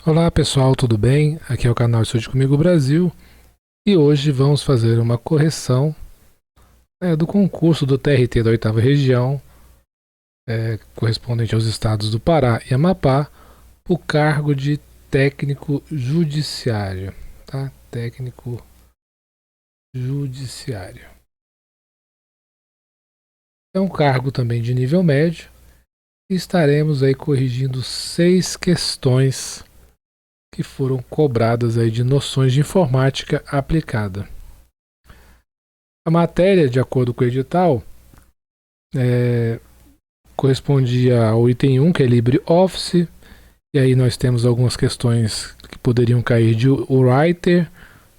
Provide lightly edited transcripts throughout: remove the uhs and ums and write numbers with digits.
Olá pessoal, tudo bem? Aqui é o canal Estude Comigo Brasil e hoje vamos fazer uma correção do concurso do TRT da 8ª região, correspondente aos estados do Pará e Amapá, o cargo de técnico judiciário, tá? Técnico judiciário. É um cargo também de nível médio e estaremos aí corrigindo 6 questões que foram cobradas aí de noções de informática aplicada. A matéria, de acordo com o edital, correspondia ao item 1, que é LibreOffice, e aí nós temos algumas questões que poderiam cair de Writer,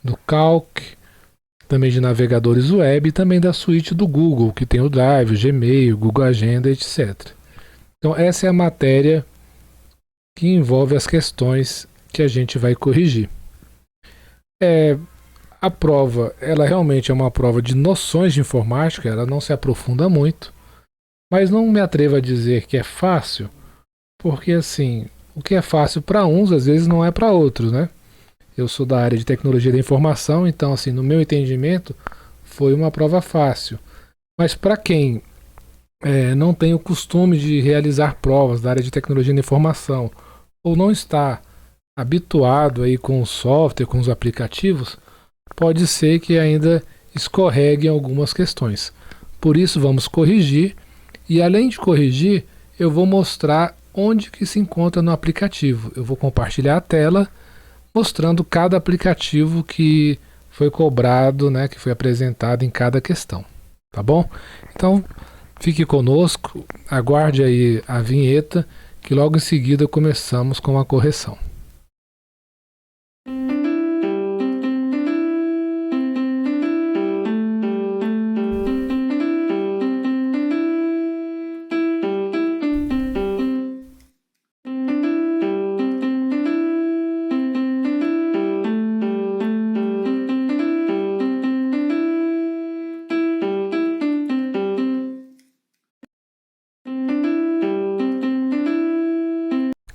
do Calc, também de navegadores web e também da suíte do Google, que tem o Drive, o Gmail, Google Agenda, etc. Então essa é a matéria que envolve as questões que a gente vai corrigir. A prova, ela realmente é uma prova de noções de informática, ela não se aprofunda muito, mas não me atrevo a dizer que é fácil, porque assim, o que é fácil para uns, às vezes não é para outros, né? Eu sou da área de tecnologia da informação, então assim, no meu entendimento, foi uma prova fácil. Mas para quem não tem o costume de realizar provas da área de tecnologia da informação, ou não está habituado aí com o software, com os aplicativos, pode ser que ainda escorregue em algumas questões. Por isso vamos corrigir, e além de corrigir, eu vou mostrar onde que se encontra no aplicativo. Eu vou compartilhar a tela mostrando cada aplicativo que foi cobrado, né, que foi apresentado em cada questão, tá bom? Então, fique conosco, aguarde aí a vinheta, que logo em seguida começamos com a correção.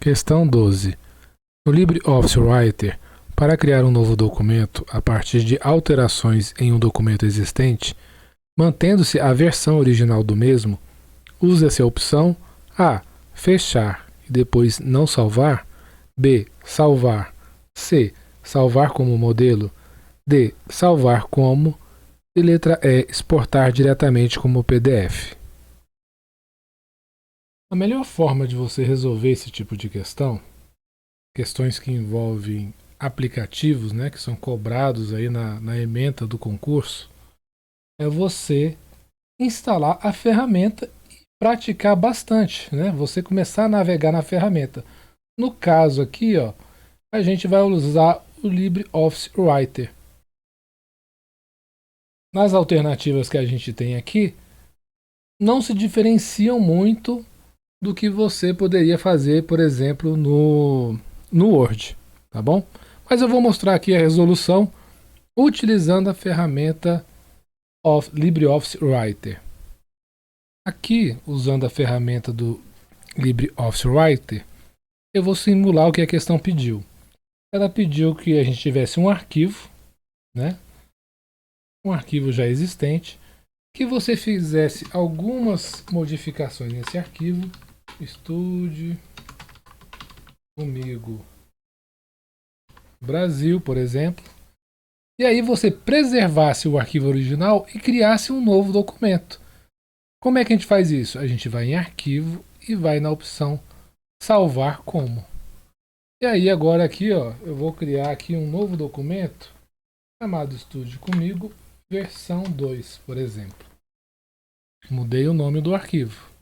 Questão 12. No LibreOffice Writer, para criar um novo documento a partir de alterações em um documento existente, mantendo-se a versão original do mesmo, usa-se a opção A. Fechar e depois não salvar, B. Salvar, C. Salvar como modelo, D. Salvar como e letra E. Exportar diretamente como PDF. A melhor forma de você resolver esse tipo de questão, questões que envolvem aplicativos, né, que são cobrados aí na ementa do concurso, é você instalar a ferramenta e praticar bastante, né? Você começar a navegar na ferramenta. No caso aqui, ó, a gente vai usar o LibreOffice Writer. Nas alternativas que a gente tem aqui, não se diferenciam muito do que você poderia fazer, por exemplo, no Word, tá bom? Mas eu vou mostrar aqui a resolução utilizando a ferramenta LibreOffice Writer. Aqui, usando a ferramenta do LibreOffice Writer, eu vou simular o que a questão pediu. Ela pediu que a gente tivesse um arquivo, né? Um arquivo já existente, que você fizesse algumas modificações nesse arquivo. Estude comigo Brasil, por exemplo. E aí você preservasse o arquivo original e criasse um novo documento. Como é que a gente faz isso? A gente vai em arquivo e vai na opção salvar como. E aí agora aqui, ó, eu vou criar aqui um novo documento chamado Estude Comigo versão 2, por exemplo. Mudei o nome do arquivo.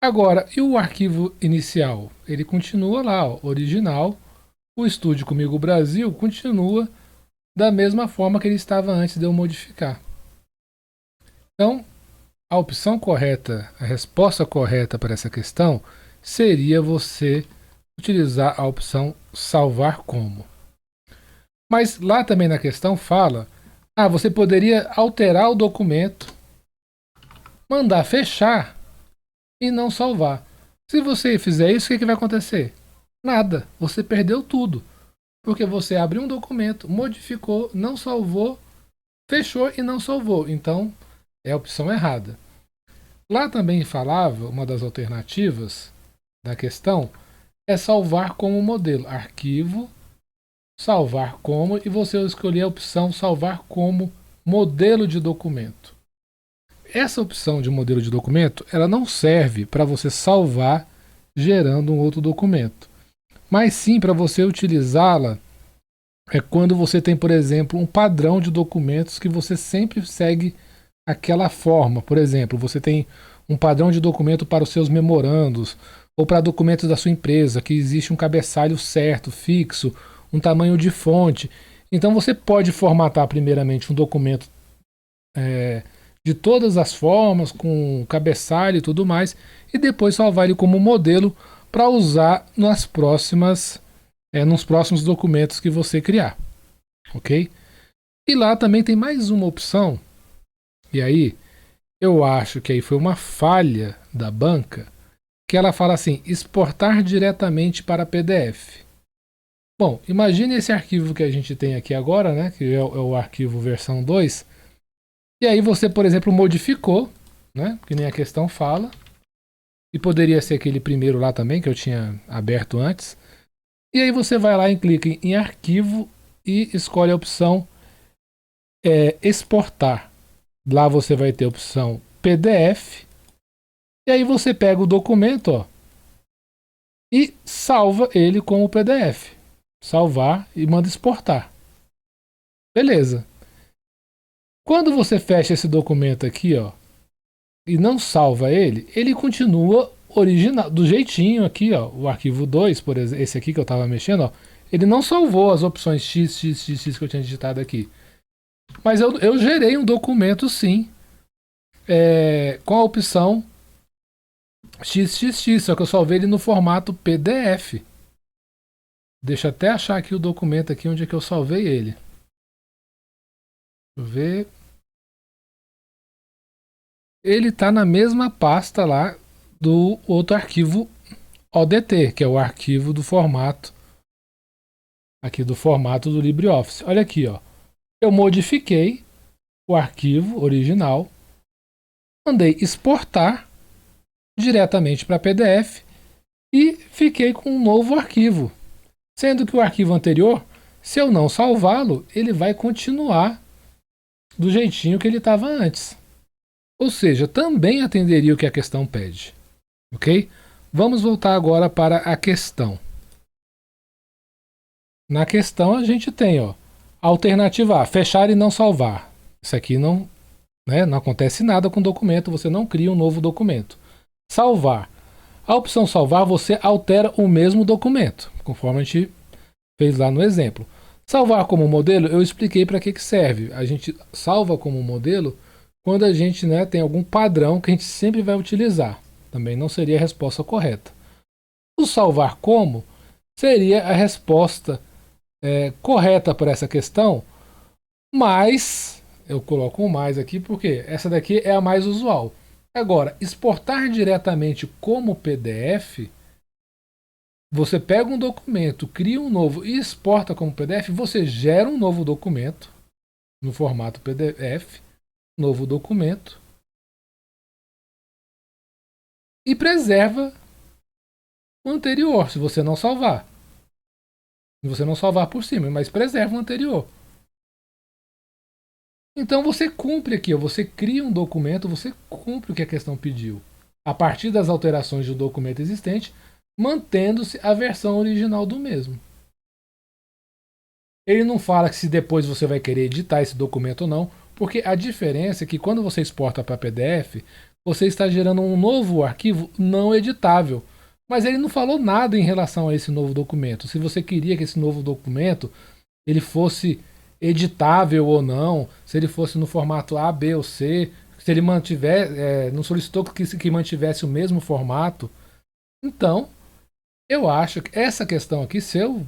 Agora, e o arquivo inicial? Ele continua lá, ó, original. O Estude Comigo Brasil continua da mesma forma que ele estava antes de eu modificar. Então, a opção correta, a resposta correta para essa questão seria você utilizar a opção salvar como. Mas lá também na questão fala, você poderia alterar o documento, mandar fechar e não salvar. Se você fizer isso, o que vai acontecer? Nada, você perdeu tudo. Porque você abriu um documento, modificou, não salvou, fechou e não salvou. Então, é a opção errada. Lá também falava, uma das alternativas da questão é salvar como modelo. Arquivo, salvar como, e você escolher a opção salvar como modelo de documento. Essa opção de modelo de documento, ela não serve para você salvar gerando um outro documento, mas sim para você utilizá-la quando você tem, por exemplo, um padrão de documentos que você sempre segue aquela forma. Por exemplo, você tem um padrão de documento para os seus memorandos ou para documentos da sua empresa, que existe um cabeçalho certo, fixo, um tamanho de fonte. Então você pode formatar primeiramente um documento de todas as formas, com cabeçalho e tudo mais, e depois salvar ele como modelo para usar nos próximos documentos que você criar, ok? E lá também tem mais uma opção, e aí eu acho que aí foi uma falha da banca, que ela fala assim, exportar diretamente para PDF. Bom, imagine esse arquivo que a gente tem aqui agora, né, que é o arquivo versão 2, e aí você, por exemplo, modificou, né, que nem a questão fala, e poderia ser aquele primeiro lá também, que eu tinha aberto antes, e aí você vai lá e clica em arquivo e escolhe a opção exportar. Lá você vai ter a opção PDF, e aí você pega o documento, ó, e salva ele com o PDF. Salvar e manda exportar. Beleza. Quando você fecha esse documento aqui, ó, e não salva ele, ele continua original, do jeitinho aqui, ó, o arquivo 2, por exemplo, esse aqui que eu estava mexendo, ó, ele não salvou as opções X, X, X, X que eu tinha digitado aqui. Mas eu gerei um documento sim, com a opção XXX, só que eu salvei ele no formato PDF. Deixa eu até achar aqui o documento aqui onde é que eu salvei ele. Deixa eu ver. Ele está na mesma pasta lá do outro arquivo ODT, que é o arquivo do formato aqui do formato do LibreOffice. Olha aqui, ó. Eu modifiquei o arquivo original, mandei exportar diretamente para PDF e fiquei com um novo arquivo. Sendo que o arquivo anterior, se eu não salvá-lo, ele vai continuar do jeitinho que ele estava antes. Ou seja, também atenderia o que a questão pede. Ok? Vamos voltar agora para a questão. Na questão a gente tem, ó, alternativa A, fechar e não salvar. Isso aqui não acontece nada com o documento, você não cria um novo documento. Salvar. A opção salvar, você altera o mesmo documento, conforme a gente fez lá no exemplo. Salvar como modelo, eu expliquei para que serve. A gente salva como modelo quando a gente tem algum padrão que a gente sempre vai utilizar. Também não seria a resposta correta. O salvar como seria a resposta correta para essa questão, mas eu coloco um mais aqui porque essa daqui é a mais usual. Agora, exportar diretamente como PDF, você pega um documento, cria um novo e exporta como PDF, você gera um novo documento no formato PDF, novo documento, e preserva o anterior, se você não salvar. Se você não salvar por cima, mas preserva o anterior. Então você cumpre aqui, você cria um documento, você cumpre o que a questão pediu. A partir das alterações do documento existente, mantendo-se a versão original do mesmo. Ele não fala que se depois você vai querer editar esse documento ou não, porque a diferença é que quando você exporta para PDF, você está gerando um novo arquivo não editável. Mas ele não falou nada em relação a esse novo documento. Se você queria que esse novo documento ele fosse editável ou não, se ele fosse no formato A, B ou C, se ele não solicitou que mantivesse o mesmo formato. Então, eu acho que essa questão aqui, se eu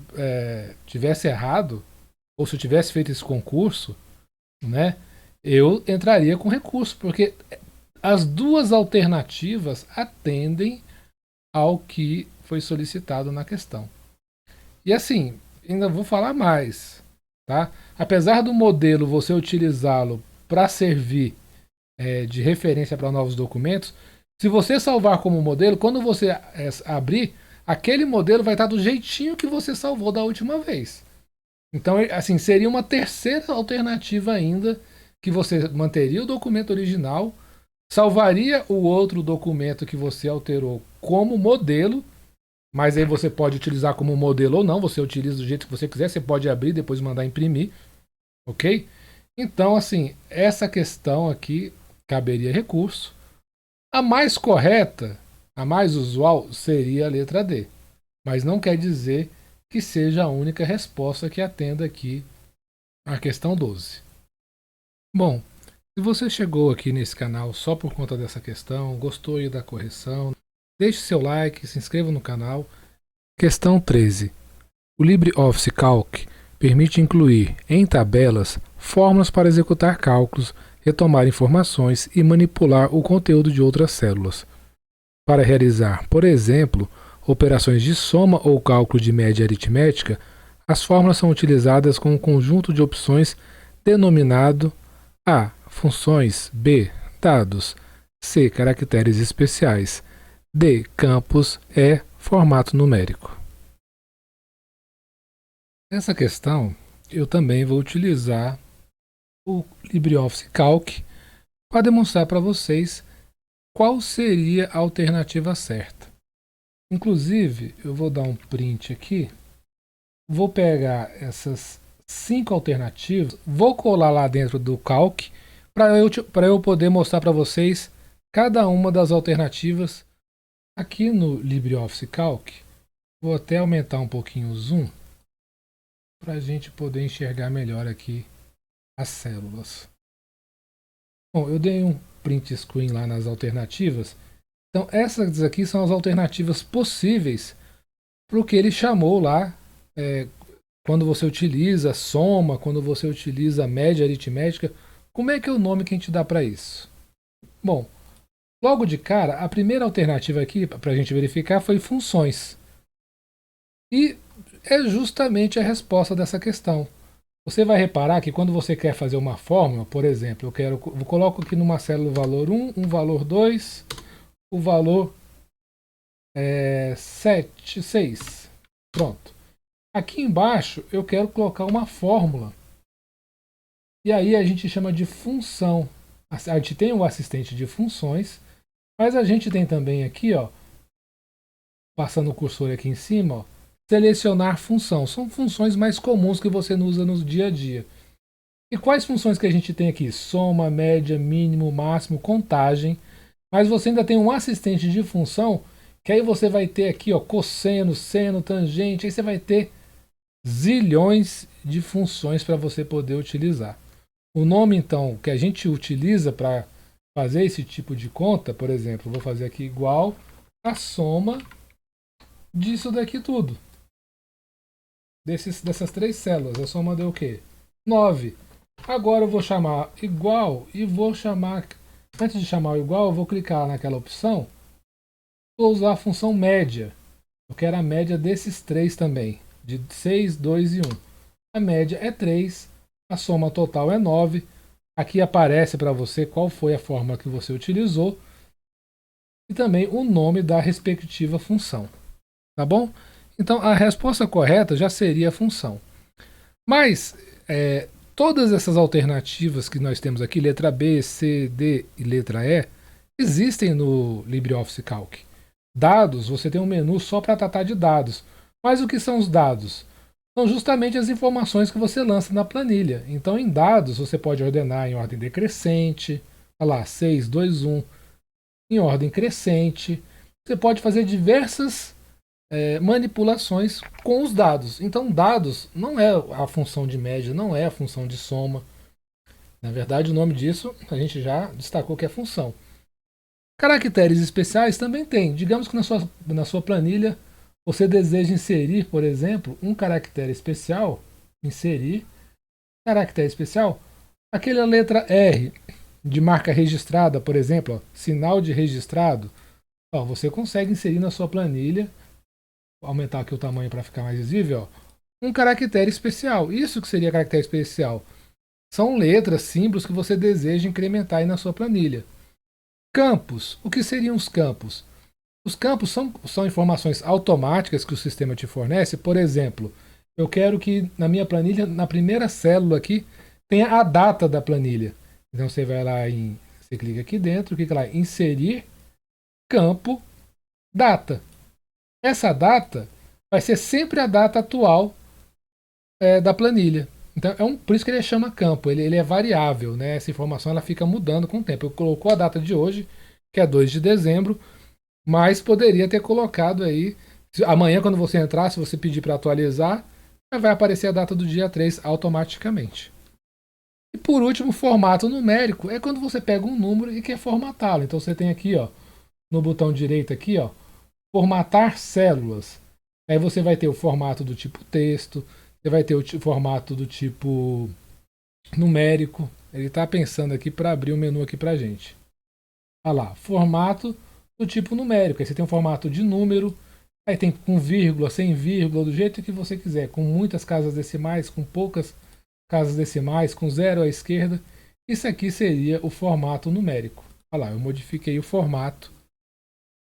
tivesse errado, ou se eu tivesse feito esse concurso, eu entraria com recurso, porque as duas alternativas atendem ao que foi solicitado na questão. E assim, ainda vou falar mais, tá? Apesar do modelo você utilizá-lo para servir de referência para novos documentos, se você salvar como modelo, quando você abrir, aquele modelo vai estar do jeitinho que você salvou da última vez. Então, assim, seria uma terceira alternativa ainda, que você manteria o documento original, salvaria o outro documento que você alterou como modelo, mas aí você pode utilizar como modelo ou não, você utiliza do jeito que você quiser, você pode abrir e depois mandar imprimir, ok? Então, assim, essa questão aqui caberia recurso. A mais correta, a mais usual, seria a letra D, mas não quer dizer que seja a única resposta que atenda aqui a questão 12. Bom, se você chegou aqui nesse canal só por conta dessa questão, gostou aí da correção, deixe seu like, se inscreva no canal. Questão 13. O LibreOffice Calc permite incluir em tabelas fórmulas para executar cálculos, retomar informações e manipular o conteúdo de outras células. Para realizar, por exemplo, operações de soma ou cálculo de média aritmética, as fórmulas são utilizadas com um conjunto de opções denominado A. Funções, B. Dados, C. Caracteres especiais, D. Campos, E. Formato numérico. Nessa questão, eu também vou utilizar o LibreOffice Calc para demonstrar para vocês qual seria a alternativa certa. Inclusive, eu vou dar um print aqui, vou pegar essas 5 alternativas, vou colar lá dentro do Calc para eu poder mostrar para vocês cada uma das alternativas aqui no LibreOffice Calc. Vou até aumentar um pouquinho o zoom para a gente poder enxergar melhor aqui as células. Bom, eu dei um print screen lá nas alternativas. Então essas aqui são as alternativas possíveis para o que ele chamou lá quando você utiliza soma, quando você utiliza média aritmética. Como é que é o nome que a gente dá para isso? Bom, logo de cara, a primeira alternativa aqui para a gente verificar foi funções. E é justamente a resposta dessa questão. Você vai reparar que quando você quer fazer uma fórmula, por exemplo, eu coloco aqui numa célula o valor 1, um valor 2, o valor 7, 6. Pronto. Aqui embaixo eu quero colocar uma fórmula. E aí a gente chama de função. A gente tem o assistente de funções, mas a gente tem também aqui, ó, passando o cursor aqui em cima, ó, selecionar função. São funções mais comuns que você usa no dia a dia. E quais funções que a gente tem aqui? Soma, média, mínimo, máximo, contagem. Mas você ainda tem um assistente de função, que aí você vai ter aqui, ó, cosseno, seno, tangente. Aí você vai ter zilhões de funções para você poder utilizar. O nome, então, que a gente utiliza para fazer esse tipo de conta, por exemplo, vou fazer aqui igual a soma disso daqui tudo. Dessas 3 células, a soma deu o quê? 9. Agora eu vou chamar igual e vou chamar... Antes de chamar o igual, eu vou clicar naquela opção. Vou usar a função média. Eu quero a média desses 3 também. De 6, 2 e 1. A média é 3. A soma total é 9. Aqui aparece para você qual foi a fórmula que você utilizou. E também o nome da respectiva função. Tá bom? Então a resposta correta já seria a função. Mas todas essas alternativas que nós temos aqui, letra B, C, D e letra E, existem no LibreOffice Calc. Dados, você tem um menu só para tratar de dados. Mas o que são os dados? São justamente as informações que você lança na planilha. Então em dados você pode ordenar em ordem decrescente, olha lá, 6, 2, 1, em ordem crescente. Você pode fazer diversas manipulações com os dados. Então, dados não é a função de média, não é a função de soma. Na verdade, o nome disso a gente já destacou que é função. Caracteres especiais também tem. Digamos que na sua planilha você deseja inserir, por exemplo, um caractere especial. Inserir caractere especial. Aquela letra R de marca registrada, por exemplo, ó, sinal de registrado. Ó, você consegue inserir na sua planilha Vou aumentar aqui o tamanho para ficar mais visível, ó, um caractere especial. Isso que seria caractere especial. São letras, símbolos que você deseja incrementar aí na sua planilha. Campos. O que seriam os campos? Os campos são informações automáticas que o sistema te fornece. Por exemplo, eu quero que na minha planilha, na primeira célula aqui, tenha a data da planilha. Então você vai lá você clica aqui dentro, clica lá em inserir campo data. Essa data vai ser sempre a data atual da planilha. Então por isso que ele chama campo, ele é variável, né? Essa informação ela fica mudando com o tempo. Eu colocou a data de hoje, que é 2 de dezembro, mas poderia ter colocado aí. Amanhã, quando você entrar, se você pedir para atualizar, vai aparecer a data do dia 3 automaticamente. E por último, formato numérico é quando você pega um número e quer formatá-lo. Então você tem aqui, ó, no botão direito aqui, ó, formatar células. Aí você vai ter o formato do tipo texto, você vai ter o formato do tipo numérico. Ele está pensando aqui para abrir o menu aqui para gente. Olha lá, formato do tipo numérico. Aí você tem um formato de número, aí tem com vírgula, sem vírgula, do jeito que você quiser, com muitas casas decimais, com poucas casas decimais, com zero à esquerda. Isso aqui seria o formato numérico. Olha lá, eu modifiquei o formato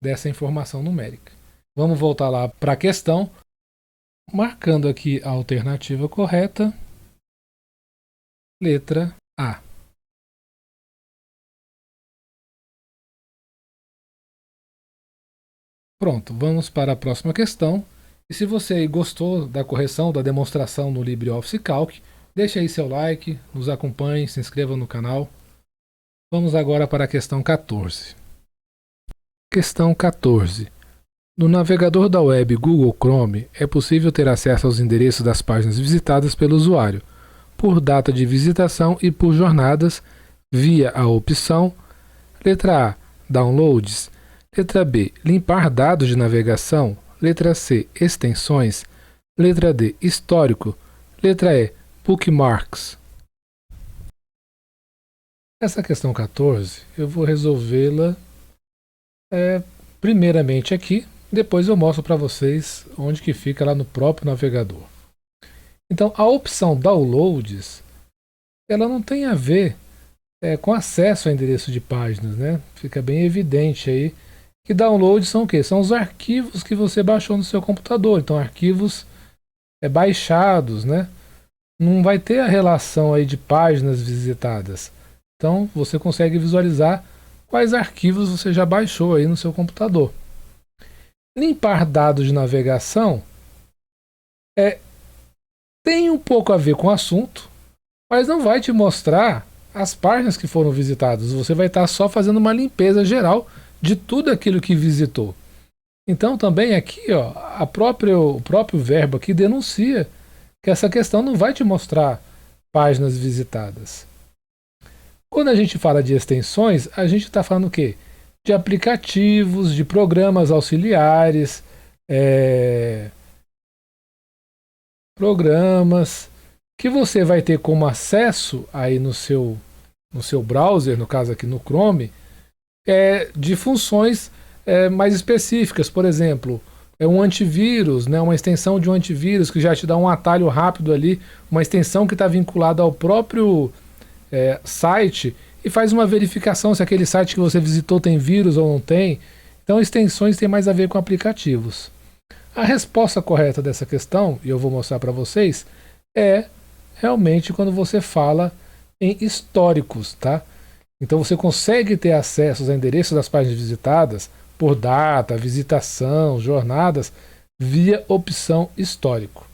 dessa informação numérica. Vamos voltar lá para a questão, marcando aqui a alternativa correta, letra A. Pronto, vamos para a próxima questão. E se você gostou da correção, da demonstração no LibreOffice Calc, deixe aí seu like, nos acompanhe, se inscreva no canal. Vamos agora para a questão 14. Questão 14. No navegador da web Google Chrome, é possível ter acesso aos endereços das páginas visitadas pelo usuário, por data de visitação e por jornadas, via a opção letra A, downloads, letra B, limpar dados de navegação, letra C, extensões, letra D, histórico, letra E, bookmarks. Essa questão 14 eu vou resolvê-la primeiramente aqui, depois eu mostro para vocês onde que fica lá no próprio navegador. Então a opção downloads, ela não tem a ver com acesso a endereço de páginas, né? Fica bem evidente aí que downloads são o quê? São os arquivos que você baixou no seu computador. Então arquivos baixados, né? Não vai ter a relação aí de páginas visitadas. Então você consegue visualizar quais arquivos você já baixou aí no seu computador. Limpar dados de navegação tem um pouco a ver com o assunto, mas não vai te mostrar as páginas que foram visitadas. Você vai estar só fazendo uma limpeza geral de tudo aquilo que visitou. Então também aqui, ó, o próprio verbo aqui denuncia que essa questão não vai te mostrar páginas visitadas. Quando a gente fala de extensões, a gente está falando o quê? De aplicativos, de programas auxiliares, programas que você vai ter como acesso aí no seu browser, no caso aqui no Chrome, de funções mais específicas. Por exemplo, um antivírus, né, uma extensão de um antivírus que já te dá um atalho rápido ali, uma extensão que está vinculada ao próprio site e faz uma verificação se aquele site que você visitou tem vírus ou não tem. Então extensões têm mais a ver com aplicativos. A resposta correta dessa questão, e eu vou mostrar para vocês, é realmente quando você fala em históricos, tá? Então você consegue ter acesso a endereços das páginas visitadas por data, visitação, jornadas, via opção histórico.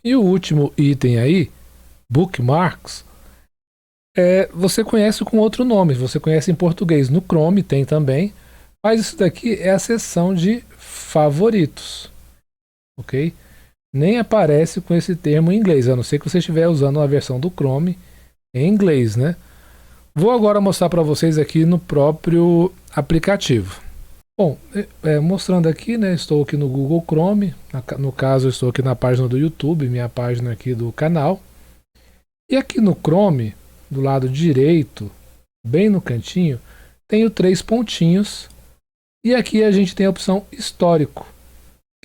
E o último item aí, bookmarks, você conhece com outro nome, você conhece em português, no Chrome tem também, mas isso daqui é a seção de favoritos, ok? Nem aparece com esse termo em inglês, a não ser que você estiver usando uma versão do Chrome em inglês, né? Vou agora mostrar para vocês aqui no próprio aplicativo. Bom, mostrando aqui, né, estou aqui no Google Chrome, no caso eu estou aqui na página do YouTube, minha página aqui do canal. E aqui no Chrome, do lado direito, bem no cantinho, tem os 3 pontinhos. E aqui a gente tem a opção histórico,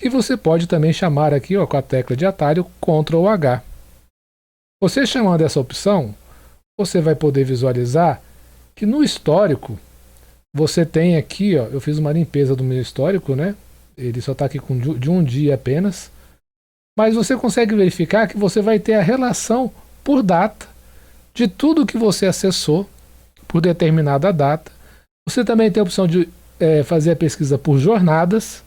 E você pode também chamar aqui, ó, com a tecla de atalho Ctrl H. Você chamando essa opção, você vai poder visualizar que no histórico você tem aqui, ó, eu fiz uma limpeza do meu histórico, né? Ele só está aqui de um dia apenas. Mas você consegue verificar que você vai ter a relação por data de tudo que você acessou por determinada data. Você também tem a opção de fazer a pesquisa por jornadas.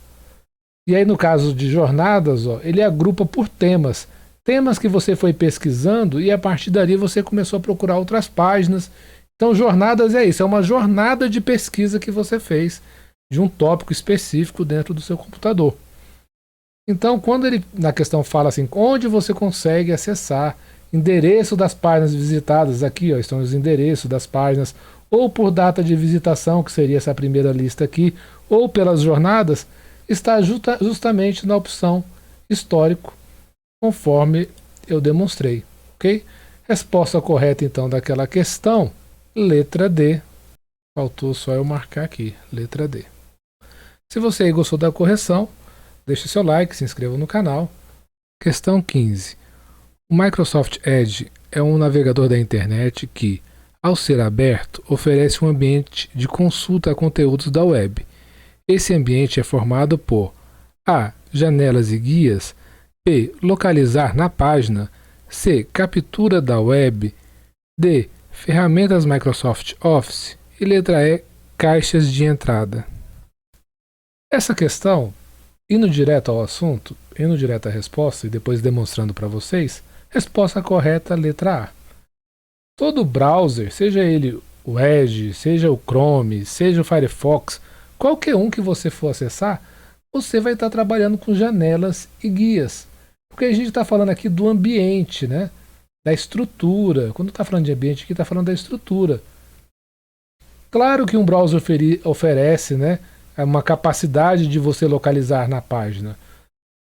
E aí, no caso de jornadas, ó, ele agrupa por temas. Temas que você foi pesquisando e a partir dali você começou a procurar outras páginas. Então, jornadas é isso, é uma jornada de pesquisa que você fez de um tópico específico dentro do seu computador. Então, quando ele na questão fala assim, onde você consegue acessar endereço das páginas visitadas, aqui ó, estão os endereços das páginas, ou por data de visitação, que seria essa primeira lista aqui, ou pelas jornadas, está justamente na opção histórico, conforme eu demonstrei, ok? Resposta correta então daquela questão, letra D. Faltou só eu marcar aqui, letra D. Se você aí gostou da correção, deixe seu like, se inscreva no canal. Questão 15. O Microsoft Edge é um navegador da internet que, ao ser aberto, oferece um ambiente de consulta a conteúdos da web. Esse ambiente é formado por A. Janelas e guias, B. Localizar na página, C. Captura da web, D. Ferramentas Microsoft Office e letra E. Caixas de entrada. Essa questão, indo direto ao assunto, indo direto à resposta e depois demonstrando para vocês, resposta correta, letra A. Todo browser, seja ele o Edge, seja o Chrome, seja o Firefox, qualquer um que você for acessar, você vai estar trabalhando com janelas e guias. Porque a gente está falando aqui do ambiente, né? Da estrutura. Quando está falando de ambiente, aqui está falando da estrutura. Claro que um browser oferece, né, uma capacidade de você localizar na página.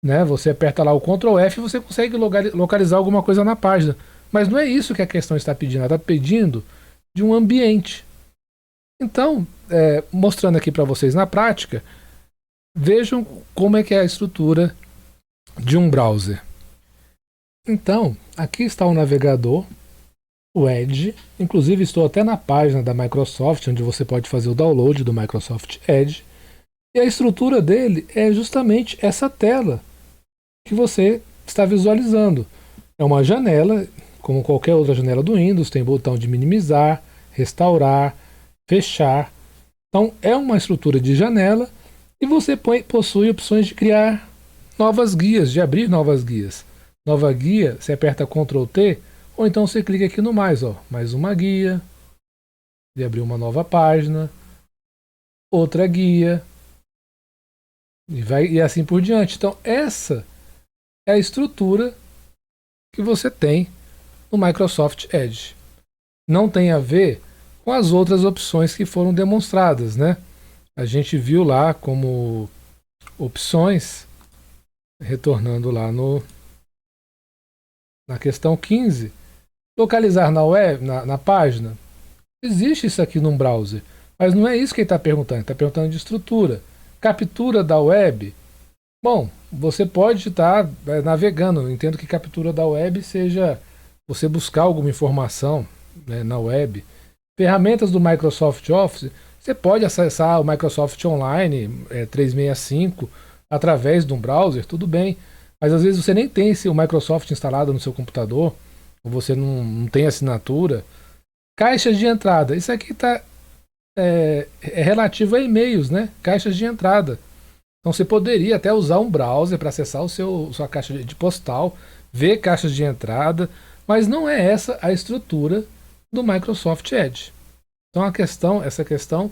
Né? Você aperta lá o Ctrl F e você consegue localizar alguma coisa na página. Mas não é isso que a questão está pedindo. Ela está pedindo de um ambiente. Então, mostrando aqui para vocês na prática, vejam como é que é a estrutura de um browser. Então, aqui está o navegador, o Edge. Inclusive, estou até na página da Microsoft, onde você pode fazer o download do Microsoft Edge. E a estrutura dele é justamente essa tela que você está visualizando. É uma janela, como qualquer outra janela do Windows, tem botão de minimizar, restaurar, fechar. Então, é uma estrutura de janela e você possui opções de criar novas guias, de abrir novas guias. Nova guia, você aperta Ctrl T, ou então você clica aqui no mais, ó, mais uma guia, de abrir uma nova página, outra guia, e assim por diante. Então, essa é a estrutura que você tem no Microsoft Edge. Não tem a ver com as outras opções que foram demonstradas, né? A gente viu lá como opções, retornando lá na questão 15, localizar na web, na página. Existe isso aqui num browser, mas não é isso que ele está perguntando. Ele está perguntando de estrutura. Captura da web. Bom, você pode estar navegando. Eu entendo que captura da web seja você buscar alguma informação, né, na web. Ferramentas do Microsoft Office, você pode acessar o Microsoft Online 365 através de um browser, tudo bem. Mas às vezes você nem tem o Microsoft instalado no seu computador, ou você não tem assinatura. Caixas de entrada, isso aqui é relativo a e-mails, né? Caixas de entrada. Então você poderia até usar um browser para acessar sua caixa de postal, ver caixas de entrada, mas não é essa a estrutura do Microsoft Edge. Então essa questão,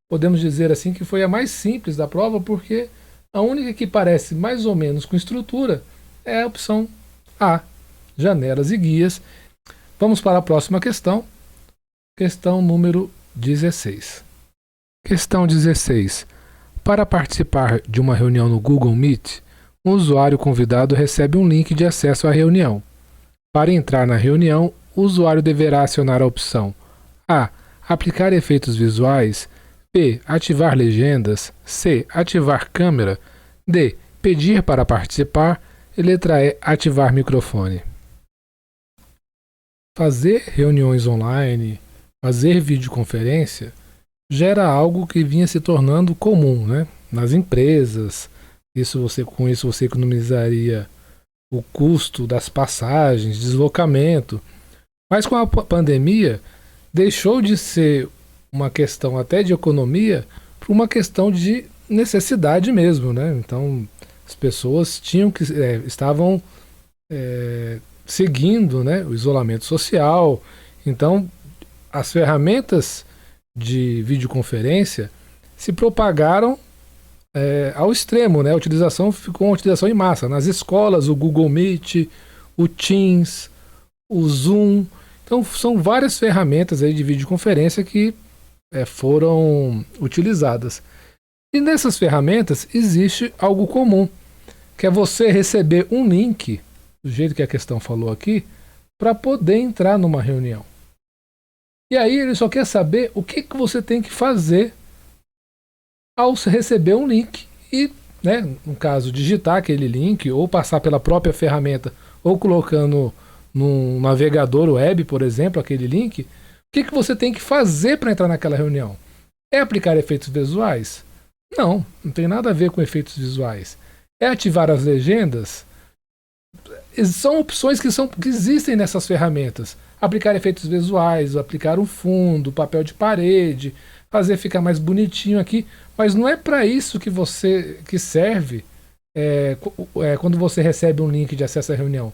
podemos dizer assim que foi a mais simples da prova, porque a única que parece mais ou menos com estrutura é a opção A, janelas e guias. Vamos para a próxima questão. Questão número 16. Questão 16. Para participar de uma reunião no Google Meet, um usuário convidado recebe um link de acesso à reunião. Para entrar na reunião, o usuário deverá acionar a opção A. Aplicar efeitos visuais, B. Ativar legendas, C. Ativar câmera, D. pedir para participar e letra E, ativar microfone. Fazer reuniões online, fazer videoconferência, gera algo que vinha se tornando comum, né? Nas empresas. Com isso você economizaria o custo das passagens, deslocamento. Mas com a pandemia, deixou de ser uma questão até de economia para uma questão de necessidade mesmo, né? Então, as pessoas estavam seguindo, né, o isolamento social. Então, as ferramentas de videoconferência se propagaram ao extremo, né? A utilização ficou uma utilização em massa. Nas escolas, o Google Meet, o Teams, o Zoom. Então, são várias ferramentas aí de videoconferência que foram utilizadas. E nessas ferramentas existe algo comum, que é você receber um link, do jeito que a questão falou aqui, para poder entrar numa reunião. E aí ele só quer saber o que você tem que fazer ao receber um link e, né, no caso, digitar aquele link ou passar pela própria ferramenta ou colocando num navegador web, por exemplo, aquele link. O que você tem que fazer para entrar naquela reunião? É aplicar efeitos visuais? Não tem nada a ver com efeitos visuais. É ativar as legendas? São opções que existem nessas ferramentas. Aplicar efeitos visuais, aplicar um fundo, papel de parede, fazer ficar mais bonitinho aqui, mas não é para isso que serve quando você recebe um link de acesso à reunião.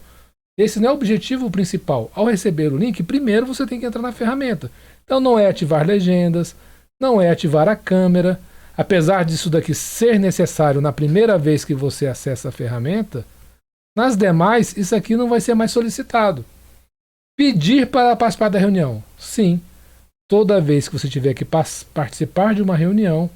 Esse não é o objetivo principal. Ao receber o link, primeiro você tem que entrar na ferramenta. Então não é ativar legendas, não é ativar a câmera. Apesar disso daqui ser necessário na primeira vez que você acessa a ferramenta, nas demais isso aqui não vai ser mais solicitado. Pedir para participar da reunião. Sim. Toda vez que você tiver que participar de uma reunião,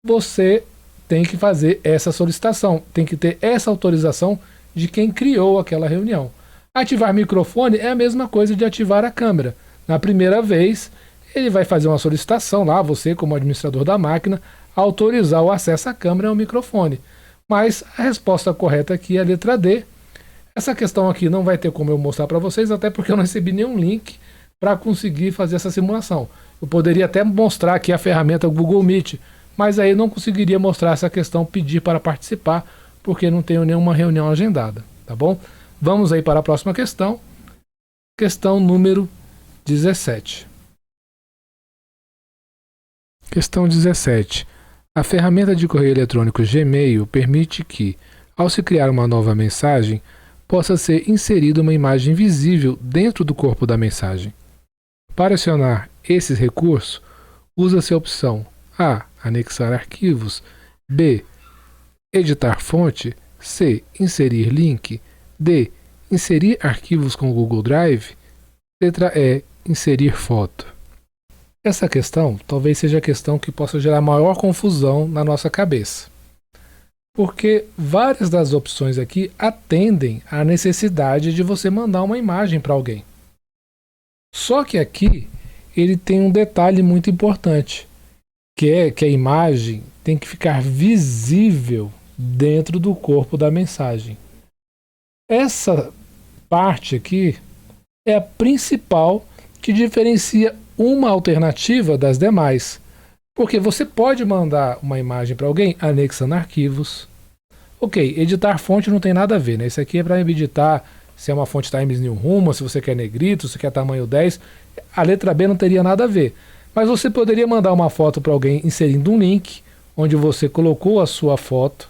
você tem que fazer essa solicitação, tem que ter essa autorização de quem criou aquela reunião. Ativar microfone é a mesma coisa de ativar a câmera. Na primeira vez, ele vai fazer uma solicitação lá, você como administrador da máquina, autorizar o acesso à câmera e ao microfone. Mas a resposta correta aqui é a letra D. Essa questão aqui não vai ter como eu mostrar para vocês, até porque eu não recebi nenhum link para conseguir fazer essa simulação. Eu poderia até mostrar aqui a ferramenta Google Meet, mas aí não conseguiria mostrar essa questão pedir para participar, porque não tenho nenhuma reunião agendada, tá bom? Vamos aí para a próxima questão. Questão número 17. Questão 17. A ferramenta de correio eletrônico Gmail permite que, ao se criar uma nova mensagem, possa ser inserida uma imagem visível dentro do corpo da mensagem. Para acionar esses recursos, usa-se a opção A. Anexar arquivos, B. Editar fonte, C. Inserir link, D. Inserir arquivos com o Google Drive, letra E. Inserir foto. Essa questão talvez seja a questão que possa gerar maior confusão na nossa cabeça, porque várias das opções aqui atendem à necessidade de você mandar uma imagem para alguém. Só que aqui ele tem um detalhe muito importante, que é que a imagem tem que ficar visível dentro do corpo da mensagem. Essa parte aqui é a principal que diferencia uma alternativa das demais. Porque você pode mandar uma imagem para alguém anexando arquivos. Ok, editar fonte não tem nada a ver, né? Isso aqui é para editar se é uma fonte Times New Roman, se você quer negrito, se você quer tamanho 10. A letra B não teria nada a ver. Mas você poderia mandar uma foto para alguém inserindo um link, onde você colocou a sua foto,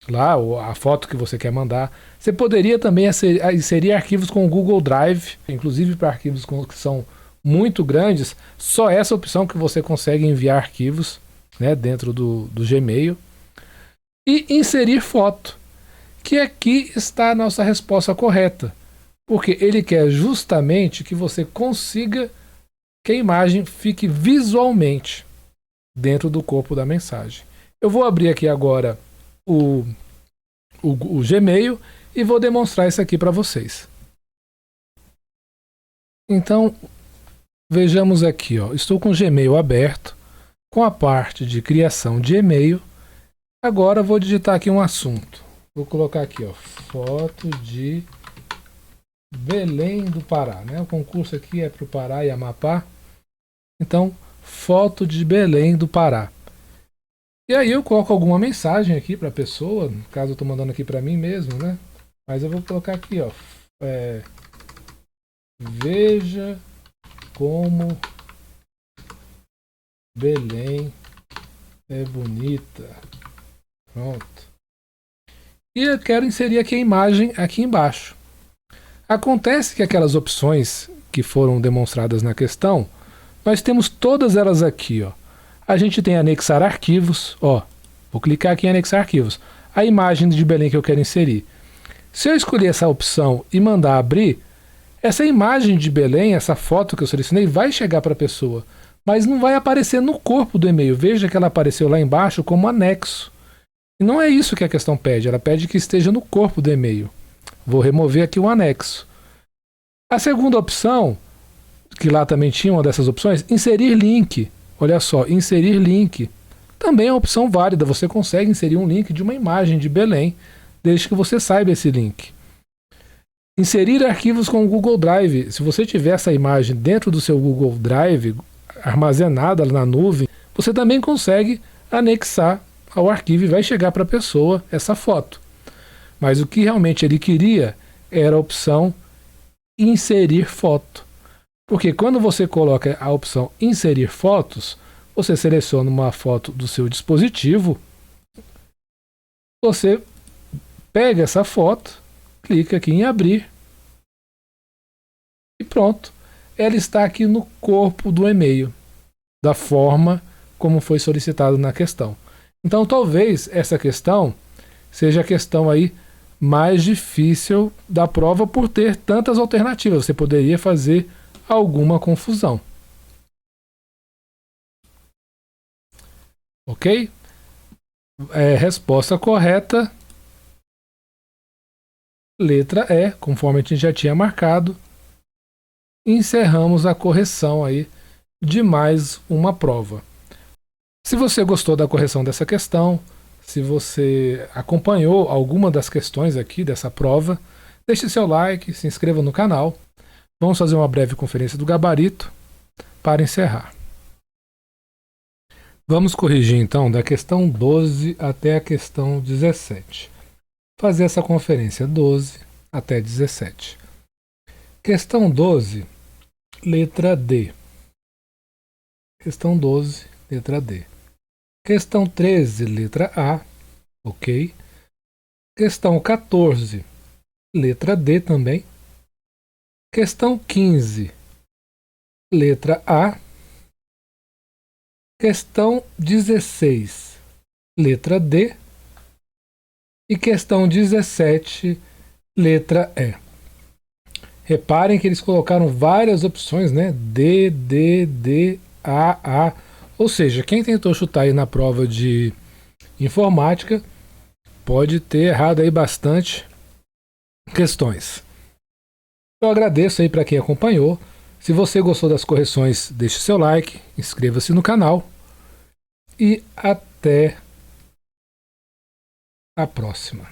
lá, ou a foto que você quer mandar. Você poderia também inserir arquivos com o Google Drive, inclusive para arquivos que são muito grandes, só essa opção que você consegue enviar arquivos, né, dentro do Gmail. E inserir foto, que aqui está a nossa resposta correta, porque ele quer justamente que você consiga que a imagem fique visualmente dentro do corpo da mensagem. Eu vou abrir aqui agora o Gmail e vou demonstrar isso aqui para vocês. Então, vejamos aqui, ó, estou com o Gmail aberto, com a parte de criação de e-mail. Agora vou digitar aqui um assunto. Vou colocar aqui, ó, foto de Belém do Pará, né? O concurso aqui é para o Pará e Amapá. Então, foto de Belém do Pará. E aí eu coloco alguma mensagem aqui para a pessoa, no caso eu estou mandando aqui para mim mesmo, né? Mas eu vou colocar aqui, ó, veja como Belém é bonita. Pronto. E eu quero inserir aqui a imagem aqui embaixo. Acontece que aquelas opções que foram demonstradas na questão, nós temos todas elas aqui, ó. A gente tem anexar arquivos, ó. Vou clicar aqui em anexar arquivos. A imagem de Belém que eu quero inserir. Se eu escolher essa opção e mandar abrir, essa imagem de Belém, essa foto que eu selecionei, vai chegar para a pessoa, mas não vai aparecer no corpo do e-mail. Veja que ela apareceu lá embaixo como anexo. E não é isso que a questão pede, ela pede que esteja no corpo do e-mail. Vou remover aqui o anexo. A segunda opção, que lá também tinha uma dessas opções, inserir link. Olha só, inserir link. Também é uma opção válida, você consegue inserir um link de uma imagem de Belém, desde que você saiba esse link. Inserir arquivos com o Google Drive. Se você tiver essa imagem dentro do seu Google Drive, armazenada na nuvem, você também consegue anexar ao arquivo e vai chegar para a pessoa essa foto. Mas o que realmente ele queria era a opção inserir foto. Porque quando você coloca a opção inserir fotos, você seleciona uma foto do seu dispositivo, você pega essa foto, clica aqui em abrir e pronto. Ela está aqui no corpo do e-mail, da forma como foi solicitado na questão. Então talvez essa questão seja a questão aí mais difícil da prova por ter tantas alternativas. Você poderia fazer alguma confusão. Ok? Resposta correta, letra E, conforme a gente já tinha marcado. Encerramos a correção aí de mais uma prova. Se você gostou da correção dessa questão, se você acompanhou alguma das questões aqui dessa prova, deixe seu like, se inscreva no canal. Vamos fazer uma breve conferência do gabarito para encerrar. Vamos corrigir então da questão 12 até a questão 17. Fazer essa conferência 12 até 17. Questão 12, letra D. Questão 12, letra D. Questão 13, letra A. Ok. Questão 14, letra D também. Questão 15, letra A. Questão 16, letra D. E questão 17, letra E. Reparem que eles colocaram várias opções, né? D, D, D, A. Ou seja, quem tentou chutar aí na prova de informática pode ter errado aí bastante questões. Eu agradeço aí para quem acompanhou. Se você gostou das correções, deixe seu like, inscreva-se no canal e até a próxima.